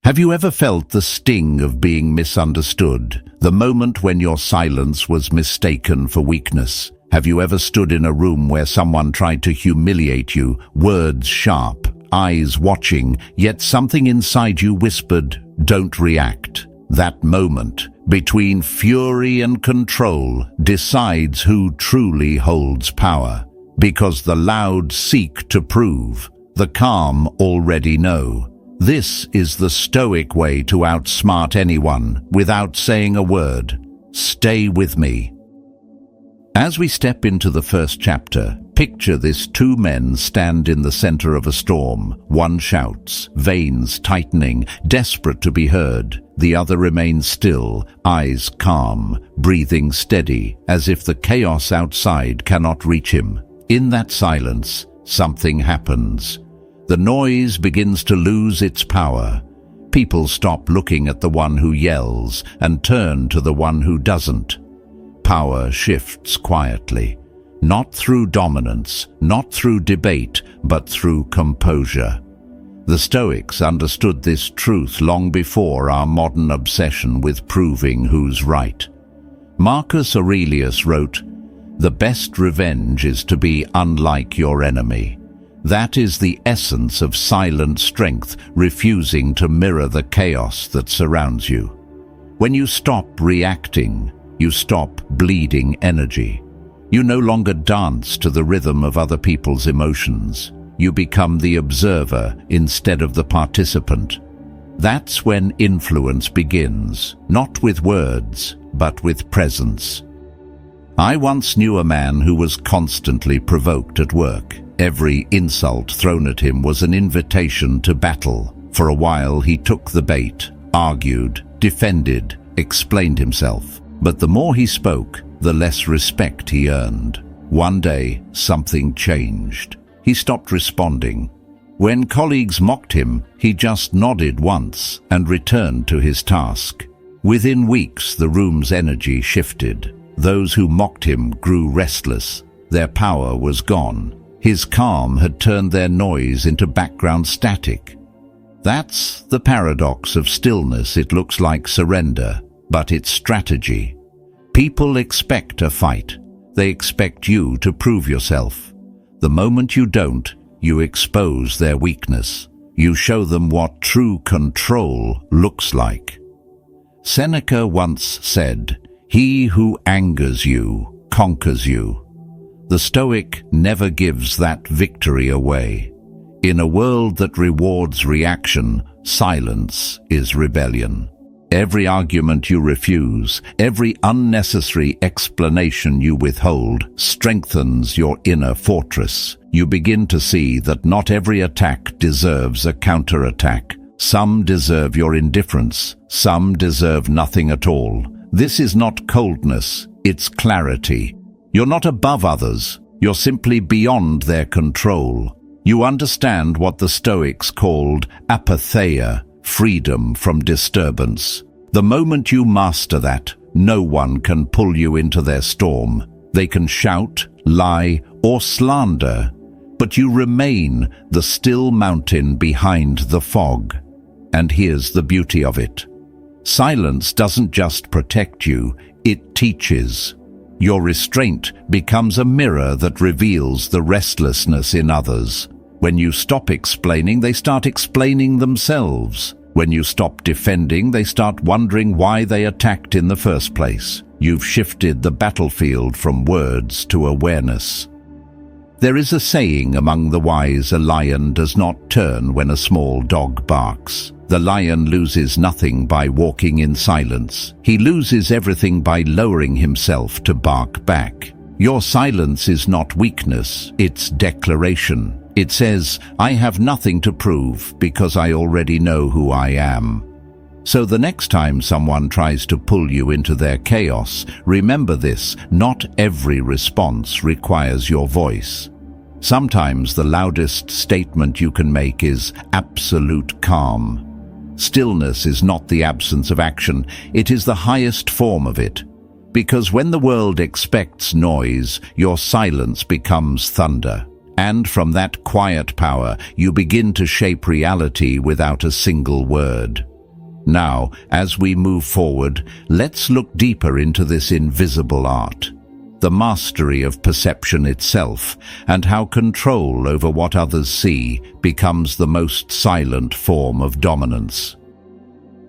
Have you ever felt the sting of being misunderstood, the moment when your silence was mistaken for weakness? Have you ever stood in a room where someone tried to humiliate you, words sharp, eyes watching, yet something inside you whispered, "Don't react"? That moment, between fury and control, decides who truly holds power. Because the loud seek to prove, the calm already know. This is the Stoic way to outsmart anyone without saying a word. Stay with me. As we step into the first chapter, picture this: two men stand in the center of a storm. One shouts, veins tightening, desperate to be heard. The other remains still, eyes calm, breathing steady, as if the chaos outside cannot reach him. In that silence, something happens. The noise begins to lose its power. People stop looking at the one who yells and turn to the one who doesn't. Power shifts quietly, not through dominance, not through debate, but through composure. The Stoics understood this truth long before our modern obsession with proving who's right. Marcus Aurelius wrote, "The best revenge is to be unlike your enemy." That is the essence of silent strength, refusing to mirror the chaos that surrounds you. When you stop reacting, you stop bleeding energy. You no longer dance to the rhythm of other people's emotions. You become the observer instead of the participant. That's when influence begins, not with words, but with presence. I once knew a man who was constantly provoked at work. Every insult thrown at him was an invitation to battle. For a while he took the bait, argued, defended, explained himself. But the more he spoke, the less respect he earned. One day, something changed. He stopped responding. When colleagues mocked him, he just nodded once and returned to his task. Within weeks, the room's energy shifted. Those who mocked him grew restless. Their power was gone. His calm had turned their noise into background static. That's the paradox of stillness. It looks like surrender, but it's strategy. People expect a fight. They expect you to prove yourself. The moment you don't, you expose their weakness. You show them what true control looks like. Seneca once said, "He who angers you conquers you." The Stoic never gives that victory away. In a world that rewards reaction, silence is rebellion. Every argument you refuse, every unnecessary explanation you withhold, strengthens your inner fortress. You begin to see that not every attack deserves a counterattack. Some deserve your indifference, some deserve nothing at all. This is not coldness, it's clarity. You're not above others, you're simply beyond their control. You understand what the Stoics called apatheia, freedom from disturbance. The moment you master that, no one can pull you into their storm. They can shout, lie, or slander, but you remain the still mountain behind the fog. And here's the beauty of it. Silence doesn't just protect you, it teaches. Your restraint becomes a mirror that reveals the restlessness in others. When you stop explaining, they start explaining themselves. When you stop defending, they start wondering why they attacked in the first place. You've shifted the battlefield from words to awareness. There is a saying among the wise: a lion does not turn when a small dog barks. The lion loses nothing by walking in silence. He loses everything by lowering himself to bark back. Your silence is not weakness, it's declaration. It says, "I have nothing to prove because I already know who I am." So the next time someone tries to pull you into their chaos, remember this: not every response requires your voice. Sometimes the loudest statement you can make is absolute calm. Stillness is not the absence of action, it is the highest form of it. Because when the world expects noise, your silence becomes thunder. And from that quiet power, you begin to shape reality without a single word. Now, as we move forward, let's look deeper into this invisible art, the mastery of perception itself, and how control over what others see becomes the most silent form of dominance.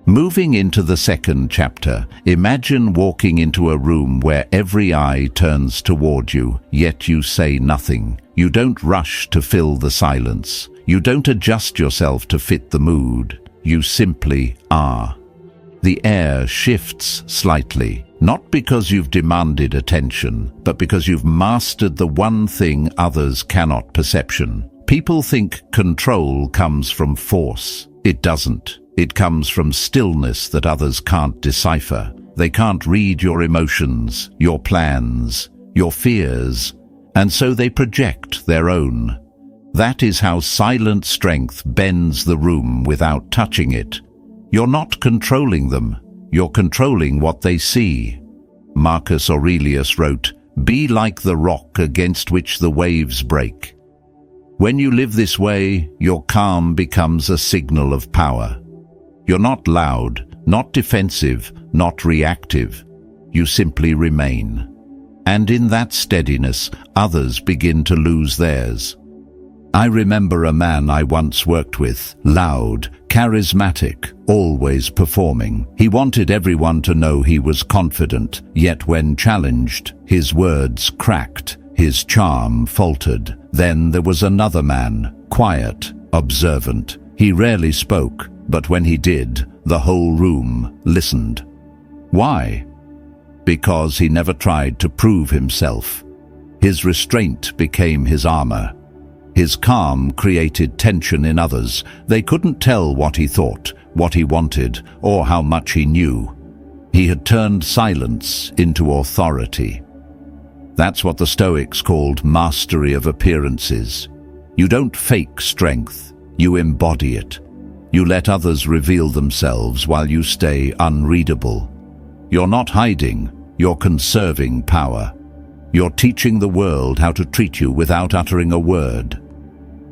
Moving into the second chapter, imagine walking into a room where every eye turns toward you, yet you say nothing. You don't rush to fill the silence. You don't adjust yourself to fit the mood. You simply are. The air shifts slightly, not because you've demanded attention, but because you've mastered the one thing others cannot: perception. People think control comes from force. It doesn't. It comes from stillness that others can't decipher. They can't read your emotions, your plans, your fears, and so they project their own. That is how silent strength bends the room without touching it. You're not controlling them, you're controlling what they see. Marcus Aurelius wrote, "Be like the rock against which the waves break." When you live this way, your calm becomes a signal of power. You're not loud, not defensive, not reactive. You simply remain. And in that steadiness, others begin to lose theirs. I remember a man I once worked with, loud, charismatic, always performing. He wanted everyone to know he was confident, yet when challenged, his words cracked, his charm faltered. Then there was another man, quiet, observant. He rarely spoke, but when he did, the whole room listened. Why? Because he never tried to prove himself. His restraint became his armor. His calm created tension in others. They couldn't tell what he thought, what he wanted, or how much he knew. He had turned silence into authority. That's what the Stoics called mastery of appearances. You don't fake strength, you embody it. You let others reveal themselves while you stay unreadable. You're not hiding, you're conserving power. You're teaching the world how to treat you without uttering a word.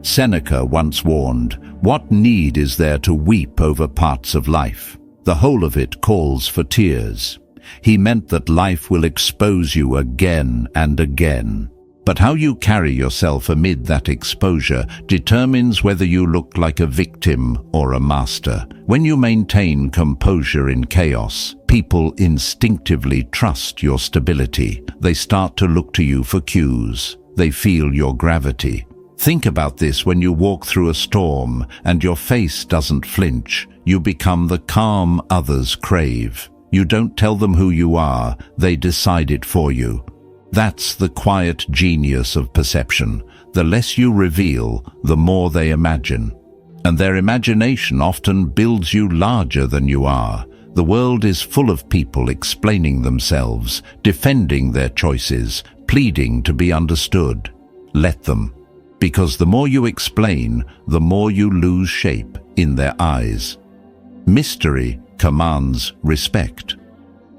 Seneca once warned, "What need is there to weep over parts of life? The whole of it calls for tears." He meant that life will expose you again and again. But how you carry yourself amid that exposure determines whether you look like a victim or a master. When you maintain composure in chaos, people instinctively trust your stability. They start to look to you for cues. They feel your gravity. Think about this when you walk through a storm and your face doesn't flinch. You become the calm others crave. You don't tell them who you are, they decide it for you. That's the quiet genius of perception. The less you reveal, the more they imagine. And their imagination often builds you larger than you are. The world is full of people explaining themselves, defending their choices, pleading to be understood. Let them. Because the more you explain, the more you lose shape in their eyes. Mystery commands respect.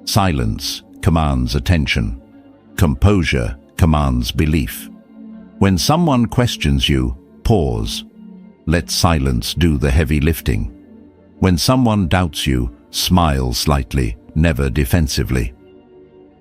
Silence commands attention. Composure commands belief. When someone questions you, pause. Let silence do the heavy lifting. When someone doubts you, smile slightly, never defensively.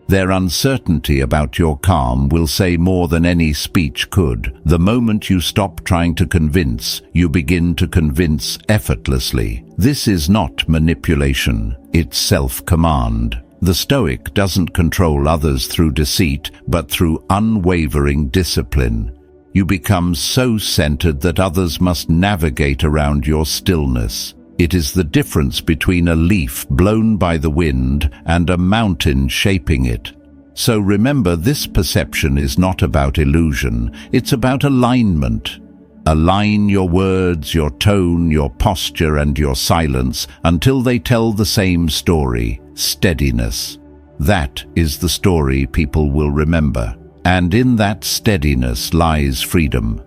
Their uncertainty about your calm will say more than any speech could. The moment you stop trying to convince, you begin to convince effortlessly. This is not manipulation, it's self-command. The Stoic doesn't control others through deceit, but through unwavering discipline. You become so centered that others must navigate around your stillness. It is the difference between a leaf blown by the wind and a mountain shaping it. So remember, this perception is not about illusion, it's about alignment. Align your words, your tone, your posture, and your silence until they tell the same story, steadiness. That is the story people will remember. And in that steadiness lies freedom.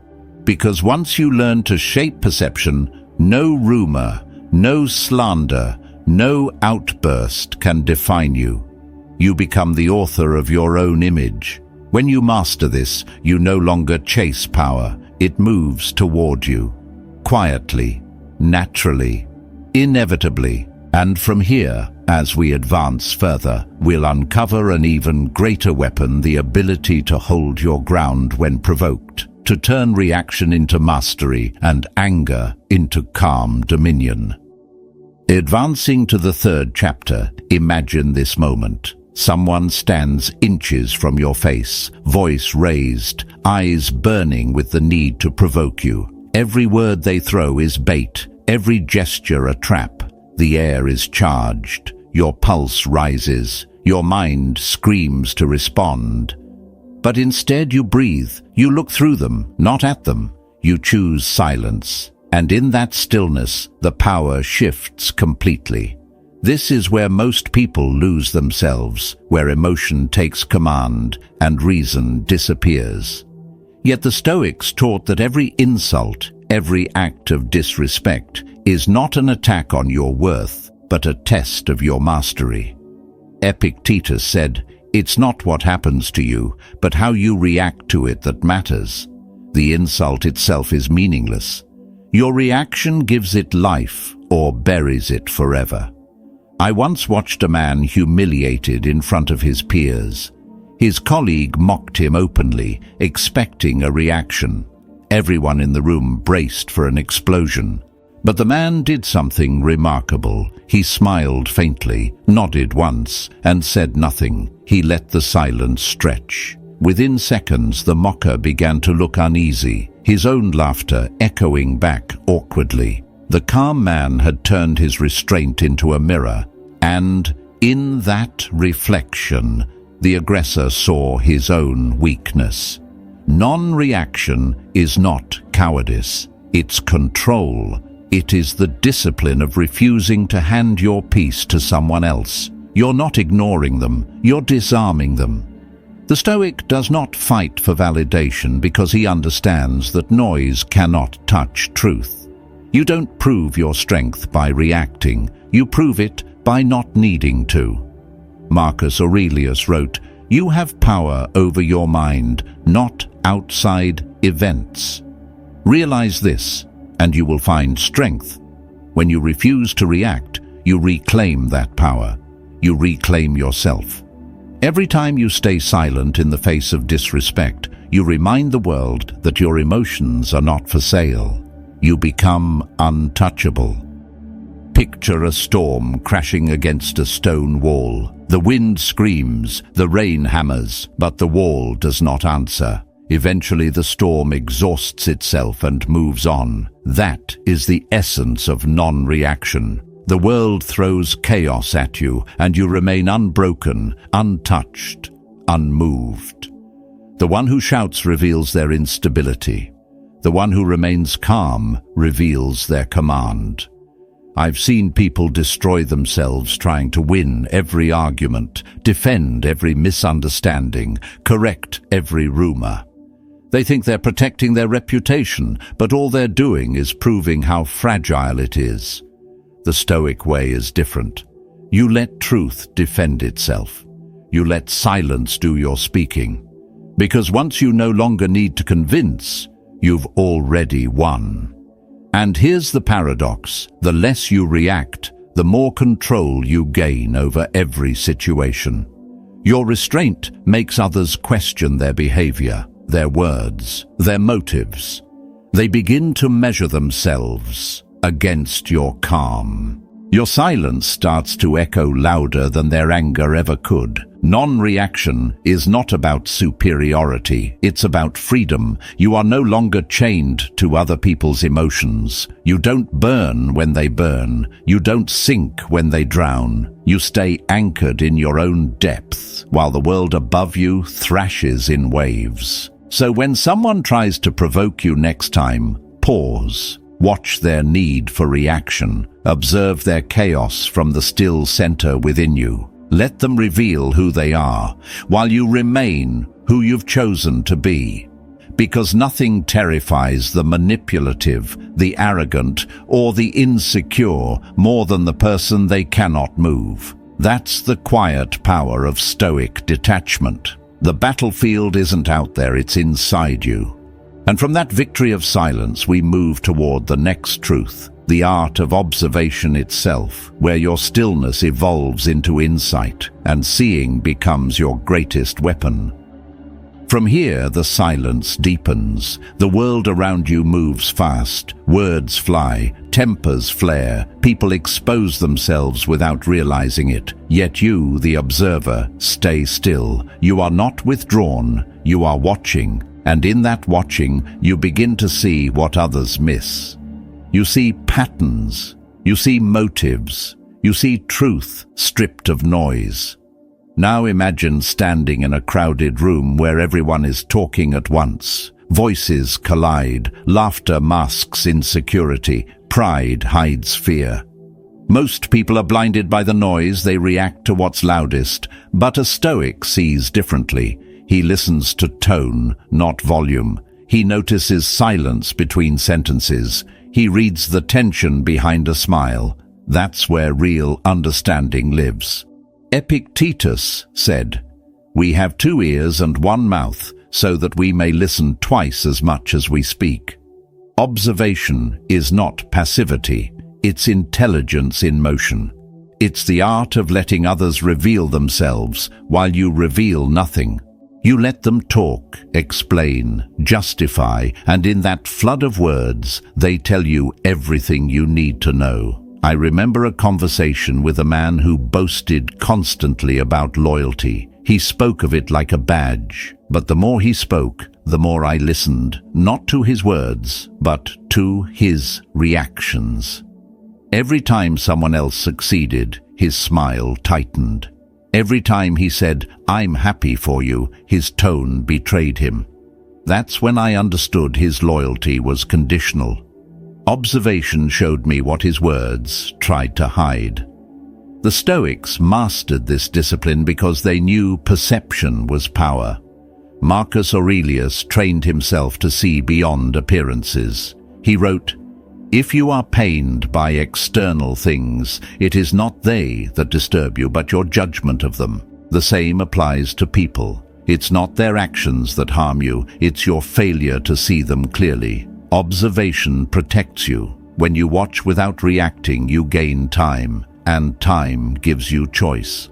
Because once you learn to shape perception, no rumor, no slander, no outburst can define you. You become the author of your own image. When you master this, you no longer chase power. It moves toward you. Quietly, naturally, inevitably. And from here, as we advance further, we'll uncover an even greater weapon, the ability to hold your ground when provoked, to turn reaction into mastery and anger into calm dominion. Advancing to the third chapter, imagine this moment. Someone stands inches from your face, voice raised, eyes burning with the need to provoke you. Every word they throw is bait, every gesture a trap. The air is charged, your pulse rises, your mind screams to respond. But instead you breathe, you look through them, not at them. You choose silence, and in that stillness, the power shifts completely. This is where most people lose themselves, where emotion takes command and reason disappears. Yet the Stoics taught that every insult, every act of disrespect, is not an attack on your worth, but a test of your mastery. Epictetus said, "It's not what happens to you, but how you react to it that matters." The insult itself is meaningless. Your reaction gives it life or buries it forever. I once watched a man humiliated in front of his peers. His colleague mocked him openly, expecting a reaction. Everyone in the room braced for an explosion. But the man did something remarkable. He smiled faintly, nodded once, and said nothing. He let the silence stretch. Within seconds, the mocker began to look uneasy, his own laughter echoing back awkwardly. The calm man had turned his restraint into a mirror, and in that reflection, the aggressor saw his own weakness. Non-reaction is not cowardice, it's control. It is the discipline of refusing to hand your peace to someone else. You're not ignoring them, you're disarming them. The Stoic does not fight for validation because he understands that noise cannot touch truth. You don't prove your strength by reacting, you prove it by not needing to. Marcus Aurelius wrote, "You have power over your mind, not outside events." Realize this, and you will find strength. When you refuse to react, you reclaim that power. You reclaim yourself. Every time you stay silent in the face of disrespect, you remind the world that your emotions are not for sale. You become untouchable. Picture a storm crashing against a stone wall. The wind screams, the rain hammers, but the wall does not answer. Eventually the storm exhausts itself and moves on. That is the essence of non-reaction. The world throws chaos at you, and you remain unbroken, untouched, unmoved. The one who shouts reveals their instability. The one who remains calm reveals their command. I've seen people destroy themselves trying to win every argument, defend every misunderstanding, correct every rumor. They think they're protecting their reputation, but all they're doing is proving how fragile it is. The Stoic way is different. You let truth defend itself. You let silence do your speaking. Because once you no longer need to convince, you've already won. And here's the paradox. The less you react, the more control you gain over every situation. Your restraint makes others question their behavior, their words, their motives. They begin to measure themselves against your calm. Your silence starts to echo louder than their anger ever could. Non-reaction is not about superiority, it's about freedom. You are no longer chained to other people's emotions. You don't burn when they burn. You don't sink when they drown. You stay anchored in your own depth, while the world above you thrashes in waves. So when someone tries to provoke you next time, pause. Watch their need for reaction. Observe their chaos from the still center within you. Let them reveal who they are, while you remain who you've chosen to be. Because nothing terrifies the manipulative, the arrogant, or the insecure more than the person they cannot move. That's the quiet power of Stoic detachment. The battlefield isn't out there, it's inside you. And from that victory of silence, we move toward the next truth. the art of observation itself, where your stillness evolves into insight and seeing becomes your greatest weapon. From here, the silence deepens. The world around you moves fast. Words fly, tempers flare, people expose themselves without realizing it. Yet you, the observer, stay still. You are not withdrawn, you are watching. And in that watching, you begin to see what others miss. You see patterns, you see motives, you see truth stripped of noise. Now imagine standing in a crowded room where everyone is talking at once. Voices collide, laughter masks insecurity, pride hides fear. Most people are blinded by the noise, they react to what's loudest, but a Stoic sees differently. He listens to tone, not volume. He notices silence between sentences. He reads the tension behind a smile. That's where real understanding lives. Epictetus said, "We have 2 ears and 1 mouth, so that we may listen twice as much as we speak." Observation is not passivity, it's intelligence in motion. It's the art of letting others reveal themselves while you reveal nothing. You let them talk, explain, justify, and in that flood of words, they tell you everything you need to know. I remember a conversation with a man who boasted constantly about loyalty. He spoke of it like a badge, but the more he spoke, the more I listened, not to his words, but to his reactions. Every time someone else succeeded, his smile tightened. Every time he said, "I'm happy for you," his tone betrayed him. That's when I understood his loyalty was conditional. Observation showed me what his words tried to hide. The Stoics mastered this discipline because they knew perception was power. Marcus Aurelius trained himself to see beyond appearances. He wrote, "If you are pained by external things, it is not they that disturb you, but your judgment of them." The same applies to people. It's not their actions that harm you, it's your failure to see them clearly. Observation protects you. When you watch without reacting, you gain time, and time gives you choice.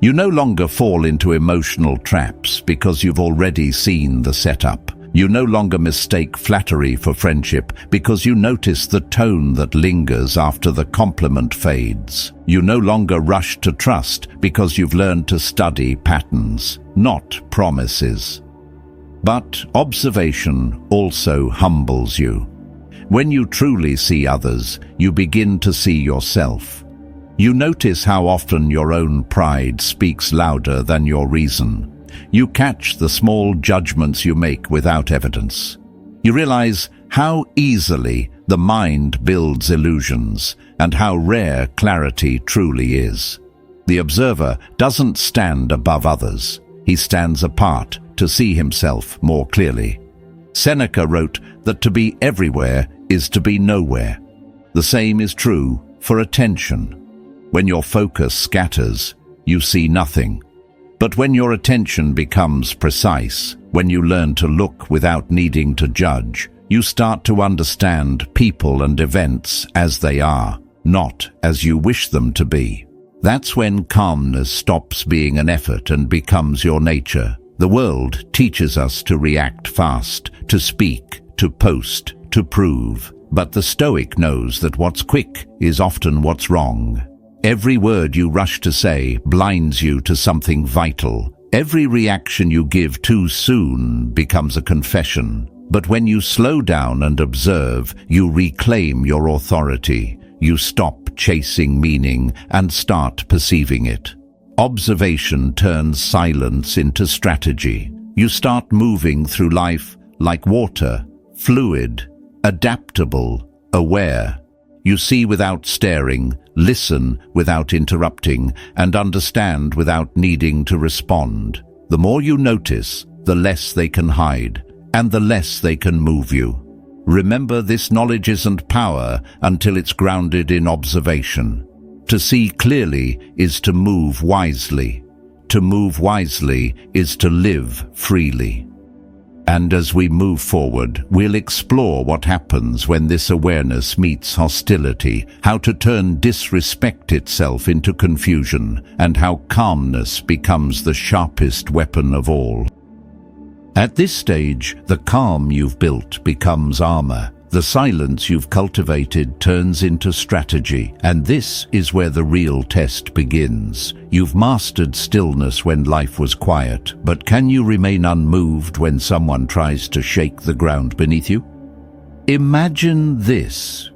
You no longer fall into emotional traps because you've already seen the setup. You no longer mistake flattery for friendship because you notice the tone that lingers after the compliment fades. You no longer rush to trust because you've learned to study patterns, not promises. But observation also humbles you. When you truly see others, you begin to see yourself. You notice how often your own pride speaks louder than your reason. You catch the small judgments you make without evidence. You realize how easily the mind builds illusions and how rare clarity truly is. The observer doesn't stand above others. He stands apart to see himself more clearly. Seneca wrote that to be everywhere is to be nowhere. The same is true for attention. When your focus scatters, you see nothing. But when your attention becomes precise, when you learn to look without needing to judge, you start to understand people and events as they are, not as you wish them to be. That's when calmness stops being an effort and becomes your nature. The world teaches us to react fast, to speak, to post, to prove. But the Stoic knows that what's quick is often what's wrong. Every word you rush to say blinds you to something vital. Every reaction you give too soon becomes a confession. But when you slow down and observe, you reclaim your authority. You stop chasing meaning and start perceiving it. Observation turns silence into strategy. You start moving through life like water, fluid, adaptable, aware. You see without staring, listen without interrupting, and understand without needing to respond. The more you notice, the less they can hide, and the less they can move you. Remember, this knowledge isn't power until it's grounded in observation. To see clearly is to move wisely. To move wisely is to live freely. And as we move forward, we'll explore what happens when this awareness meets hostility, how to turn disrespect itself into confusion, and how calmness becomes the sharpest weapon of all. At this stage, the calm you've built becomes armor. The silence you've cultivated turns into strategy, and this is where the real test begins. You've mastered stillness when life was quiet, but can you remain unmoved when someone tries to shake the ground beneath you? Imagine this.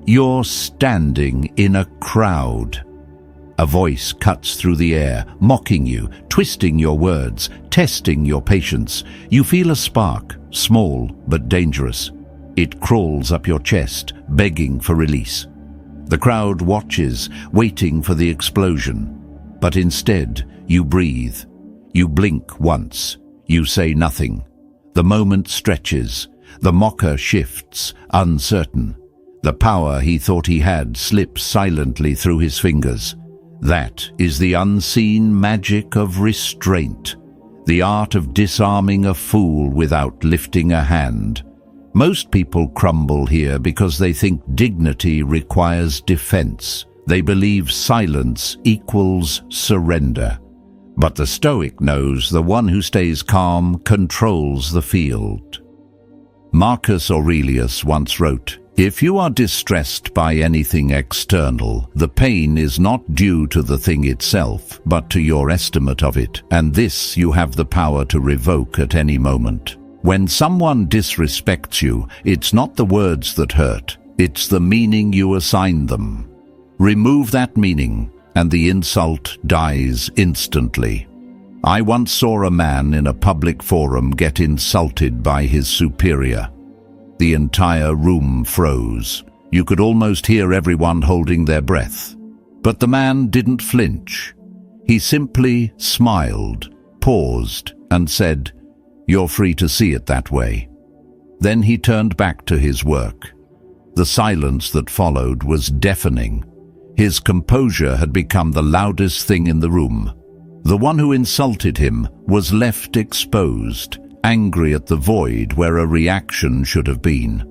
You're standing in a crowd. A voice cuts through the air, mocking you, twisting your words, testing your patience. You feel a spark, small but dangerous. It crawls up your chest, begging for release. The crowd watches, waiting for the explosion. But instead, you breathe. You blink once. You say nothing. The moment stretches. The mocker shifts, uncertain. The power he thought he had slips silently through his fingers. That is the unseen magic of restraint, the art of disarming a fool without lifting a hand. Most people crumble here because they think dignity requires defense. They believe silence equals surrender. But the Stoic knows the one who stays calm controls the field. Marcus Aurelius once wrote, "If you are distressed by anything external, the pain is not due to the thing itself, but to your estimate of it, and this you have the power to revoke at any moment." When someone disrespects you, it's not the words that hurt, it's the meaning you assign them. Remove that meaning, and the insult dies instantly. I once saw a man in a public forum get insulted by his superior. The entire room froze. You could almost hear everyone holding their breath. But the man didn't flinch. He simply smiled, paused, and said, "You're free to see it that way." Then he turned back to his work. The silence that followed was deafening. His composure had become the loudest thing in the room. The one who insulted him was left exposed, angry at the void where a reaction should have been.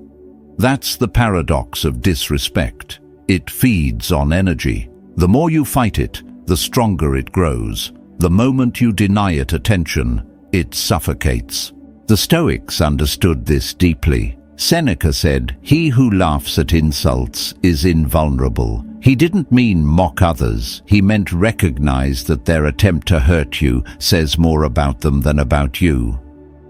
That's the paradox of disrespect. It feeds on energy. The more you fight it, the stronger it grows. The moment you deny it attention, it suffocates. The Stoics understood this deeply. Seneca said, "He who laughs at insults is invulnerable." He didn't mean mock others. He meant recognize that their attempt to hurt you says more about them than about you.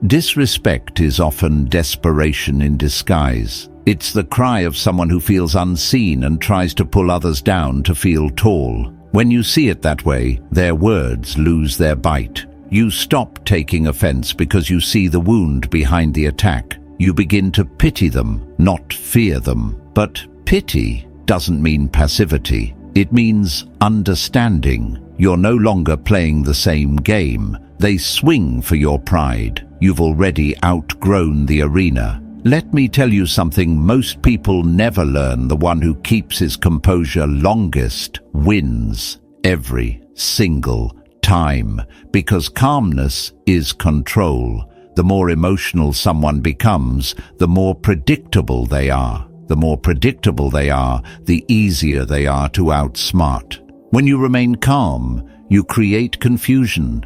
Disrespect is often desperation in disguise. It's the cry of someone who feels unseen and tries to pull others down to feel tall. When you see it that way, their words lose their bite. You stop taking offense because you see the wound behind the attack. You begin to pity them, not fear them. But pity doesn't mean passivity. It means understanding. You're no longer playing the same game. They swing for your pride. You've already outgrown the arena. Let me tell you something most people never learn. The one who keeps his composure longest wins every single time, because calmness is control. The more emotional someone becomes, the more predictable they are. The more predictable they are, the easier they are to outsmart. When you remain calm, you create confusion.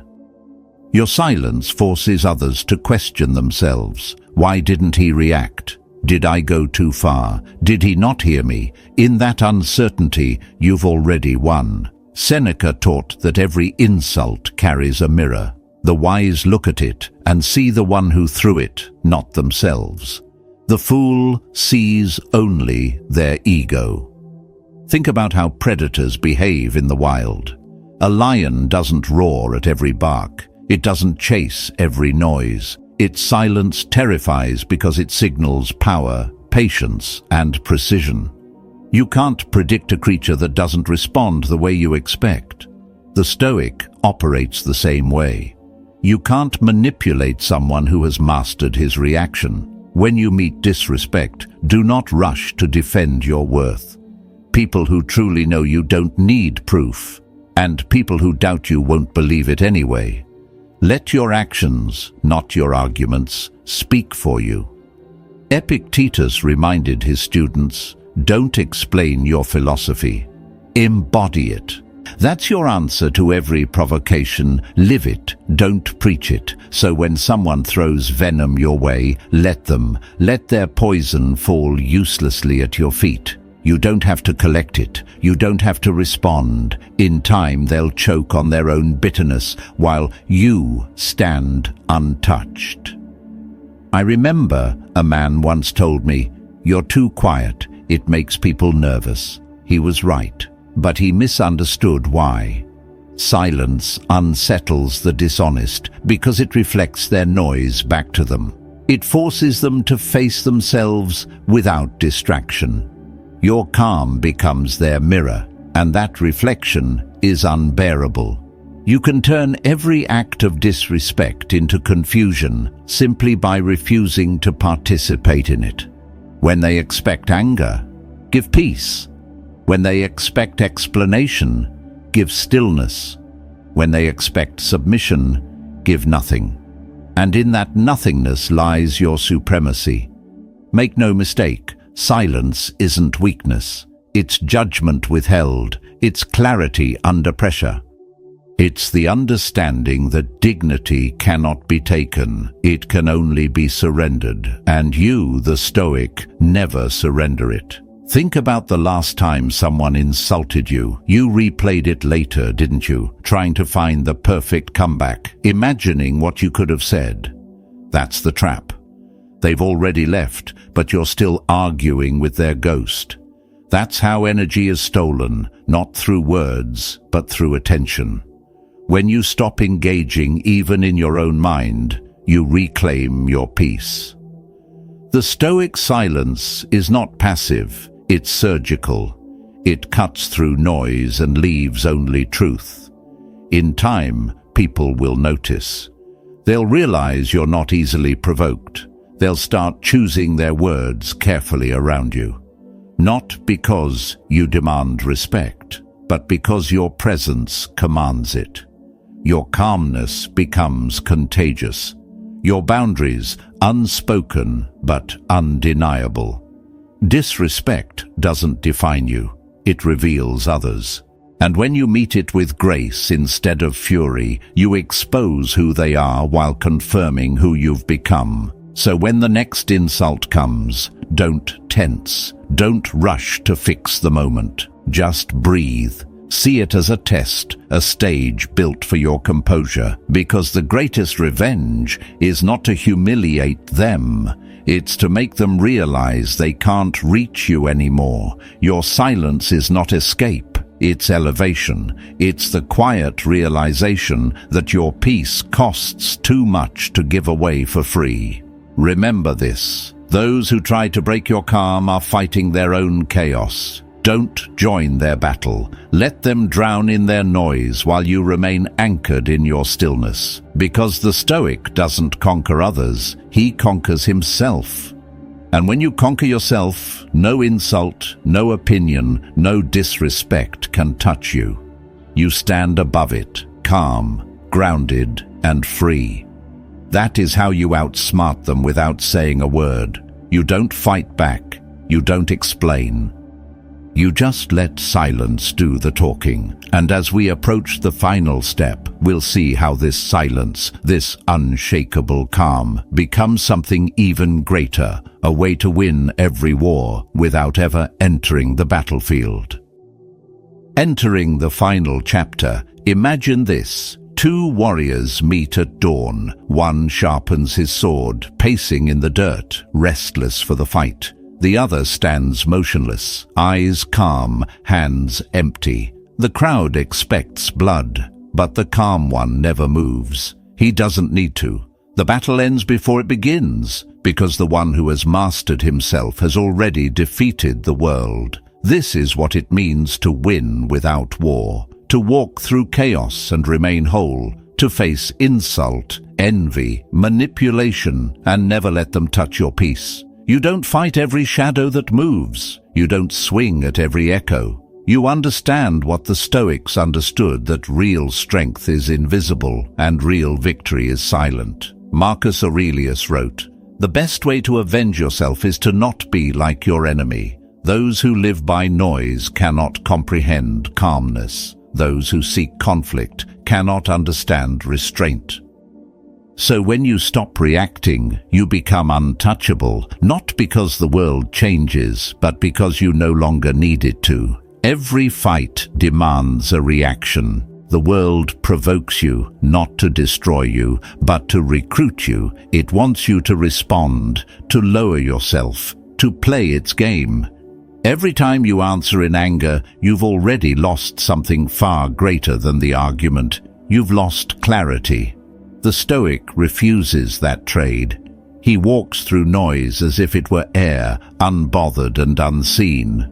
Your silence forces others to question themselves. Why didn't he react? Did I go too far? Did he not hear me? In that uncertainty, you've already won. Seneca taught that every insult carries a mirror. The wise look at it and see the one who threw it, not themselves. The fool sees only their ego. Think about how predators behave in the wild. A lion doesn't roar at every bark. It doesn't chase every noise. Its silence terrifies because it signals power, patience, and precision. You can't predict a creature that doesn't respond the way you expect. The Stoic operates the same way. You can't manipulate someone who has mastered his reaction. When you meet disrespect, do not rush to defend your worth. People who truly know you don't need proof, and people who doubt you won't believe it anyway. Let your actions, not your arguments, speak for you. Epictetus reminded his students, don't explain your philosophy, embody it. That's your answer to every provocation. Live it, don't preach it. So when someone throws venom your way, let them. Let their poison fall uselessly at your feet. You don't have to collect it. You don't have to respond. In time, they'll choke on their own bitterness while you stand untouched. I remember a man once told me, "You're too quiet. It makes people nervous." He was right, but he misunderstood why. Silence unsettles the dishonest because it reflects their noise back to them. It forces them to face themselves without distraction. Your calm becomes their mirror, and that reflection is unbearable. You can turn every act of disrespect into confusion simply by refusing to participate in it. When they expect anger, give peace. When they expect explanation, give stillness. When they expect submission, give nothing. And in that nothingness lies your supremacy. Make no mistake, silence isn't weakness. It's judgment withheld. It's clarity under pressure. It's the understanding that dignity cannot be taken. It can only be surrendered. And you, the Stoic, never surrender it. Think about the last time someone insulted you. You replayed it later, didn't you? Trying to find the perfect comeback, imagining what you could have said. That's the trap. They've already left, but you're still arguing with their ghost. That's how energy is stolen, not through words, but through attention. When you stop engaging even in your own mind, you reclaim your peace. The Stoic silence is not passive, it's surgical. It cuts through noise and leaves only truth. In time, people will notice. They'll realize you're not easily provoked. They'll start choosing their words carefully around you. Not because you demand respect, but because your presence commands it. Your calmness becomes contagious. Your boundaries unspoken but undeniable. Disrespect doesn't define you. It reveals others. And when you meet it with grace instead of fury, you expose who they are while confirming who you've become. So when the next insult comes, don't tense. Don't rush to fix the moment. Just breathe. See it as a test, a stage built for your composure, because the greatest revenge is not to humiliate them. It's to make them realize they can't reach you anymore. Your silence is not escape, it's elevation. It's the quiet realization that your peace costs too much to give away for free. Remember this. Those who try to break your calm are fighting their own chaos. Don't join their battle. Let them drown in their noise while you remain anchored in your stillness. Because the Stoic doesn't conquer others, he conquers himself. And when you conquer yourself, no insult, no opinion, no disrespect can touch you. You stand above it, calm, grounded, and free. That is how you outsmart them without saying a word. You don't fight back. You don't explain. You just let silence do the talking. And as we approach the final step, we'll see how this silence, this unshakable calm, becomes something even greater, a way to win every war without ever entering the battlefield. Entering the final chapter, imagine this. Two warriors meet at dawn. One sharpens his sword, pacing in the dirt, restless for the fight. The other stands motionless, eyes calm, hands empty. The crowd expects blood, but the calm one never moves. He doesn't need to. The battle ends before it begins, because the one who has mastered himself has already defeated the world. This is what it means to win without war, to walk through chaos and remain whole, to face insult, envy, manipulation, and never let them touch your peace. You don't fight every shadow that moves. You don't swing at every echo. You understand what the Stoics understood, that real strength is invisible and real victory is silent. Marcus Aurelius wrote, "The best way to avenge yourself is to not be like your enemy. Those who live by noise cannot comprehend calmness. Those who seek conflict cannot understand restraint." So when you stop reacting, you become untouchable, not because the world changes, but because you no longer need it to. Every fight demands a reaction. The world provokes you, not to destroy you, but to recruit you. It wants you to respond, to lower yourself, to play its game. Every time you answer in anger, you've already lost something far greater than the argument. You've lost clarity. The Stoic refuses that trade. He walks through noise as if it were air, unbothered and unseen.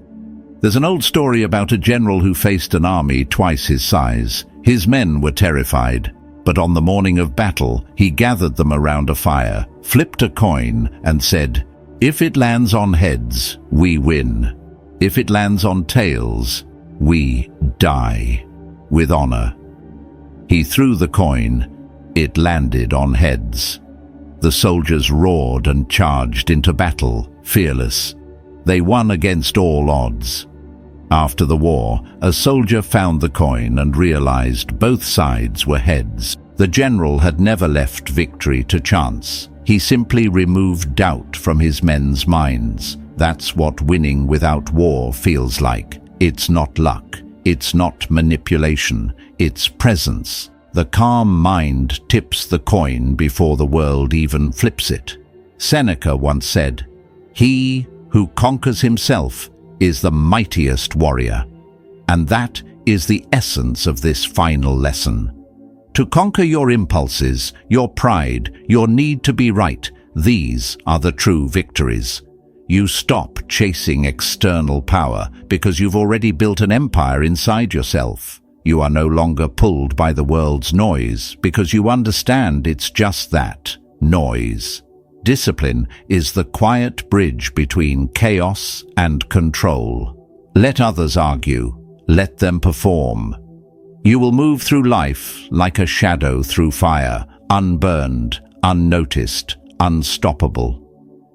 There's an old story about a general who faced an army twice his size. His men were terrified, but on the morning of battle, he gathered them around a fire, flipped a coin, and said, "If it lands on heads, we win. If it lands on tails, we die. With honor." He threw the coin. It landed on heads. The soldiers roared and charged into battle, fearless. They won against all odds. After the war, a soldier found the coin and realized both sides were heads. The general had never left victory to chance. He simply removed doubt from his men's minds. That's what winning without war feels like. It's not luck. It's not manipulation. It's presence. The calm mind tips the coin before the world even flips it. Seneca once said, "He who conquers himself is the mightiest warrior." And that is the essence of this final lesson. To conquer your impulses, your pride, your need to be right, these are the true victories. You stop chasing external power because you've already built an empire inside yourself. You are no longer pulled by the world's noise because you understand it's just that, noise. Discipline is the quiet bridge between chaos and control. Let others argue. Let them perform. You will move through life like a shadow through fire, unburned, unnoticed, unstoppable.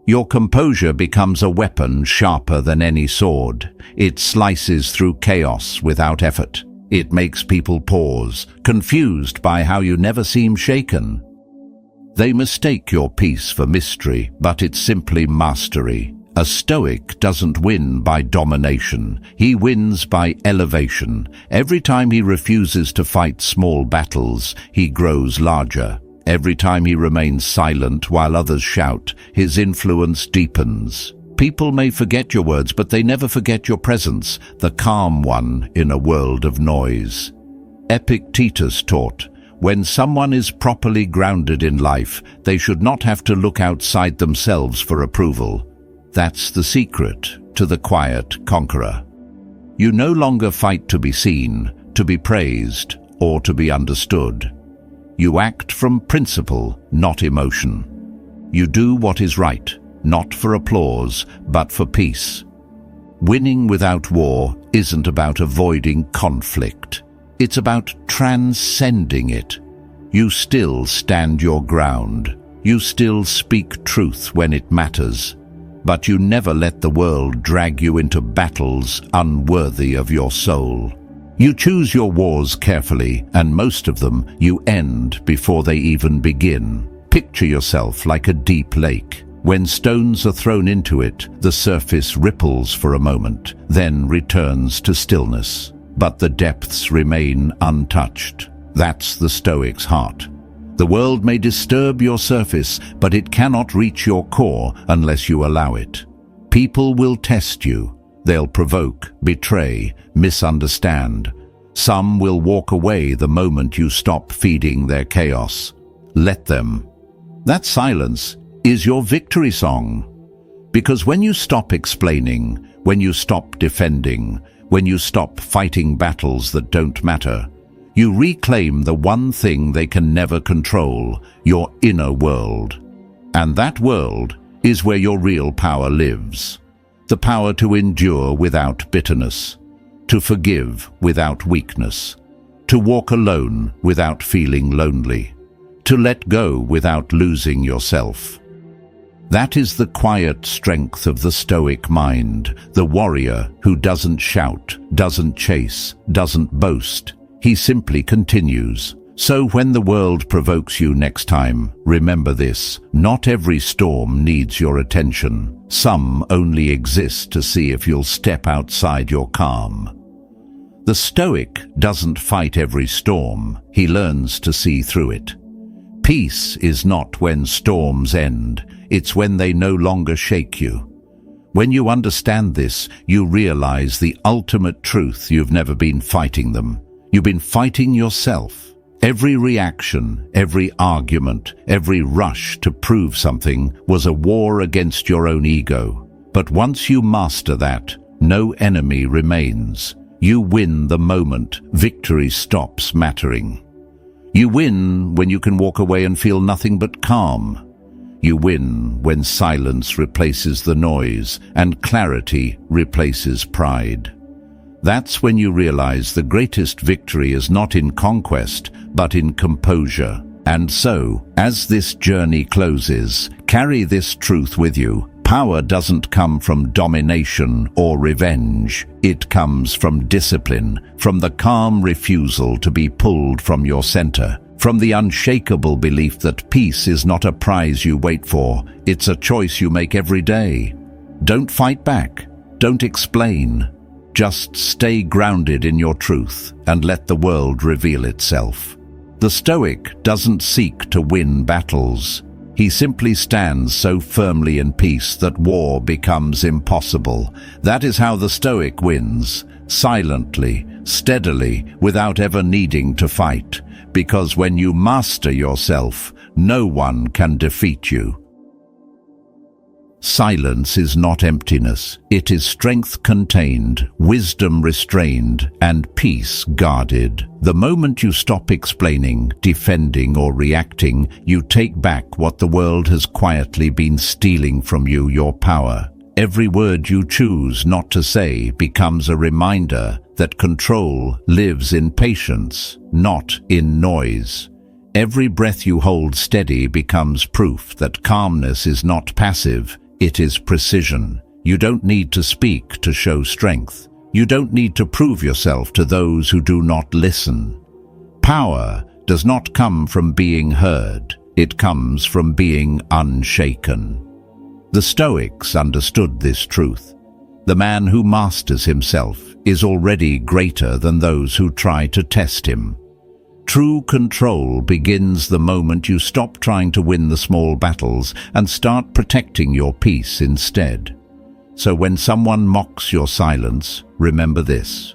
Your composure becomes a weapon sharper than any sword. It slices through chaos without effort. It makes people pause, confused by how you never seem shaken. They mistake your peace for mystery, but it's simply mastery. A Stoic doesn't win by domination. He wins by elevation. Every time he refuses to fight small battles, he grows larger. Every time he remains silent while others shout, his influence deepens. People may forget your words, but they never forget your presence, the calm one in a world of noise. Epictetus taught, when someone is properly grounded in life, they should not have to look outside themselves for approval. That's the secret to the quiet conqueror. You no longer fight to be seen, to be praised, or to be understood. You act from principle, not emotion. You do what is right, not for applause, but for peace. Winning without war isn't about avoiding conflict. It's about transcending it. You still stand your ground. You still speak truth when it matters. But you never let the world drag you into battles unworthy of your soul. You choose your wars carefully, and most of them you end before they even begin. Picture yourself like a deep lake. When stones are thrown into it, the surface ripples for a moment, then returns to stillness. But the depths remain untouched. That's the Stoic's heart. The world may disturb your surface, but it cannot reach your core unless you allow it. People will test you. They'll provoke, betray, misunderstand. Some will walk away the moment you stop feeding their chaos. Let them. That silence is your victory song. Because when you stop explaining, when you stop defending, when you stop fighting battles that don't matter, you reclaim the one thing they can never control, your inner world. And that world is where your real power lives. The power to endure without bitterness. to forgive without weakness, to walk alone without feeling lonely, to let go without losing yourself. That is the quiet strength of the Stoic mind, the warrior who doesn't shout, doesn't chase, doesn't boast. He simply continues. So when the world provokes you next time, remember this: not every storm needs your attention. Some only exist to see if you'll step outside your calm. The Stoic doesn't fight every storm, he learns to see through it. Peace is not when storms end, it's when they no longer shake you. When you understand this, you realize the ultimate truth: you've never been fighting them. You've been fighting yourself. Every reaction, every argument, every rush to prove something was a war against your own ego. But once you master that, no enemy remains. You win the moment victory stops mattering. You win when you can walk away and feel nothing but calm. You win when silence replaces the noise and clarity replaces pride. That's when you realize the greatest victory is not in conquest, but in composure. And so, as this journey closes, carry this truth with you. Power doesn't come from domination or revenge. It comes from discipline, from the calm refusal to be pulled from your center, from the unshakable belief that peace is not a prize you wait for, it's a choice you make every day. Don't fight back. Don't explain. Just stay grounded in your truth and let the world reveal itself. The Stoic doesn't seek to win battles. He simply stands so firmly in peace that war becomes impossible. That is how the Stoic wins, silently, steadily, without ever needing to fight. Because when you master yourself, no one can defeat you. Silence is not emptiness. It is strength contained, wisdom restrained, and peace guarded. The moment you stop explaining, defending, or reacting, you take back what the world has quietly been stealing from you: your power. Every word you choose not to say becomes a reminder that control lives in patience, not in noise. Every breath you hold steady becomes proof that calmness is not passive. It is precision. You don't need to speak to show strength. You don't need to prove yourself to those who do not listen. Power does not come from being heard. It comes from being unshaken. The Stoics understood this truth. The man who masters himself is already greater than those who try to test him. True control begins the moment you stop trying to win the small battles and start protecting your peace instead. So when someone mocks your silence, remember this: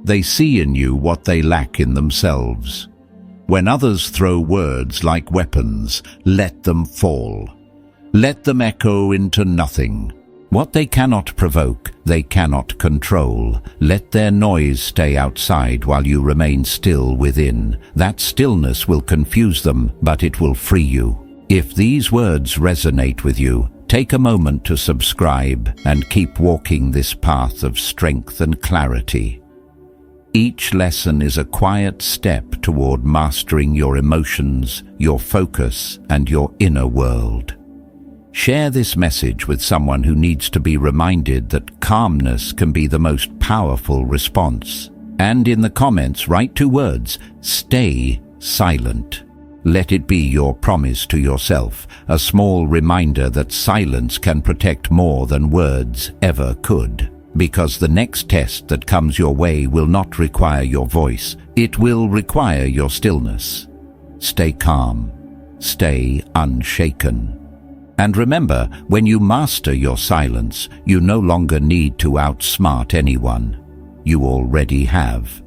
they see in you what they lack in themselves. When others throw words like weapons, let them fall. Let them echo into nothing. What they cannot provoke, they cannot control. Let their noise stay outside while you remain still within. That stillness will confuse them, but it will free you. If these words resonate with you, take a moment to subscribe and keep walking this path of strength and clarity. Each lesson is a quiet step toward mastering your emotions, your focus, and your inner world. Share this message with someone who needs to be reminded that calmness can be the most powerful response. And in the comments, write 2 words: stay silent. Let it be your promise to yourself, a small reminder that silence can protect more than words ever could. Because the next test that comes your way will not require your voice, it will require your stillness. Stay calm. Stay unshaken. And remember, when you master your silence, you no longer need to outsmart anyone. You already have.